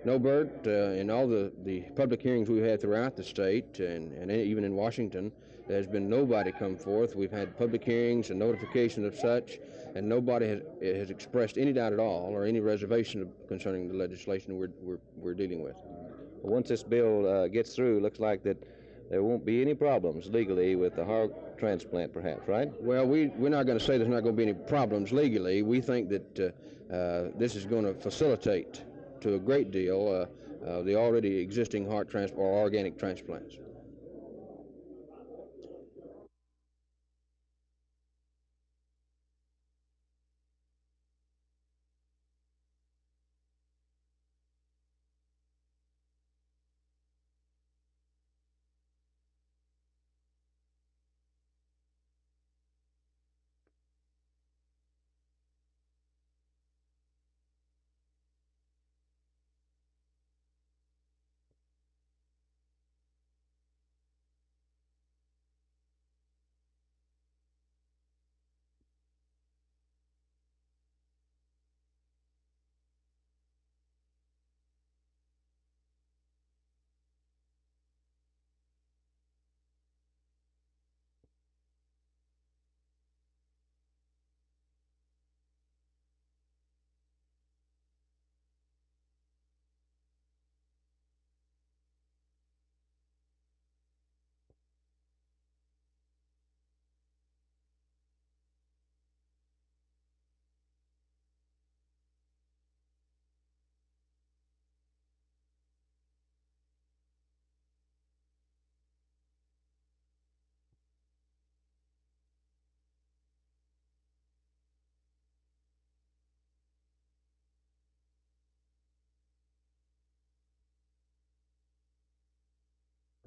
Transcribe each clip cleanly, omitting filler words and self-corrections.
No, Bert, in all the public hearings we've had throughout the state and even in Washington, there's been nobody come forth. We've had public hearings and notification of such, and nobody has expressed any doubt at all or any reservation concerning the legislation we're dealing with. Once this bill gets through, looks like that there won't be any problems legally with the heart transplant, perhaps, right? Well, we're not going to say there's not going to be any problems legally. We think that this is going to facilitate to a great deal the already existing heart transplant or organic transplants.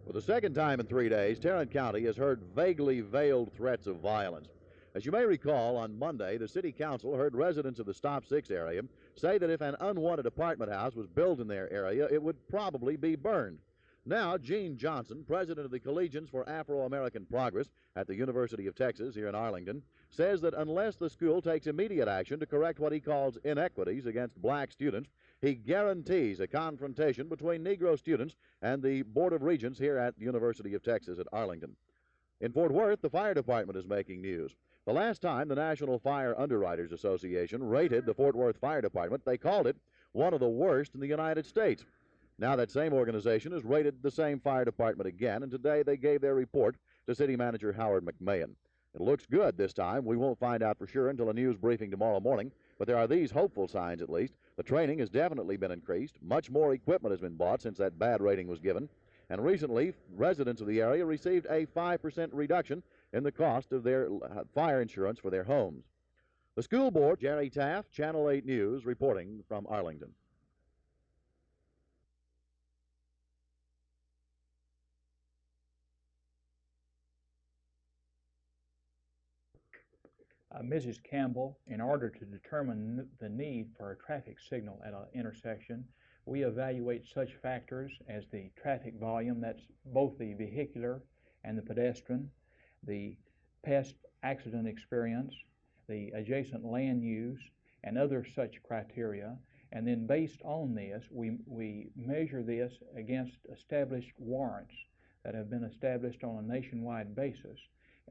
For the second time in 3 days, Tarrant County has heard vaguely veiled threats of violence. As you may recall, on Monday, the City Council heard residents of the Stop 6 area say that if an unwanted apartment house was built in their area, it would probably be burned. Now, Gene Johnson, president of the Collegians for Afro-American Progress at the University of Texas here in Arlington, says that unless the school takes immediate action to correct what he calls inequities against black students, he guarantees a confrontation between Negro students and the Board of Regents here at the University of Texas at Arlington. In Fort Worth, the fire department is making news. The last time the National Fire Underwriters Association rated the Fort Worth Fire Department, they called it one of the worst in the United States. Now that same organization has rated the same fire department again, and today they gave their report to City Manager Howard McMahon. It looks good this time. We won't find out for sure until a news briefing tomorrow morning, but there are these hopeful signs at least. The training has definitely been increased. Much more equipment has been bought since that bad rating was given. And recently, residents of the area received a 5% reduction in the cost of their fire insurance for their homes. The school board, Jerry Taft, Channel 8 News, reporting from Arlington. Mrs. Campbell, in order to determine the need for a traffic signal at an intersection, we evaluate such factors as the traffic volume, that's both the vehicular and the pedestrian, the past accident experience, the adjacent land use, and other such criteria. And then based on this, we measure this against established warrants that have been established on a nationwide basis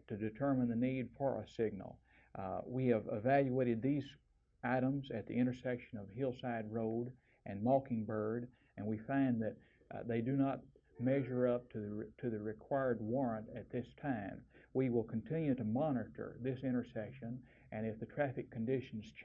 to determine the need for a signal. We have evaluated these items at the intersection of Hillside Road and Mockingbird, and we find that they do not measure up to the required warrant at this time. We will continue to monitor this intersection, and if the traffic conditions change,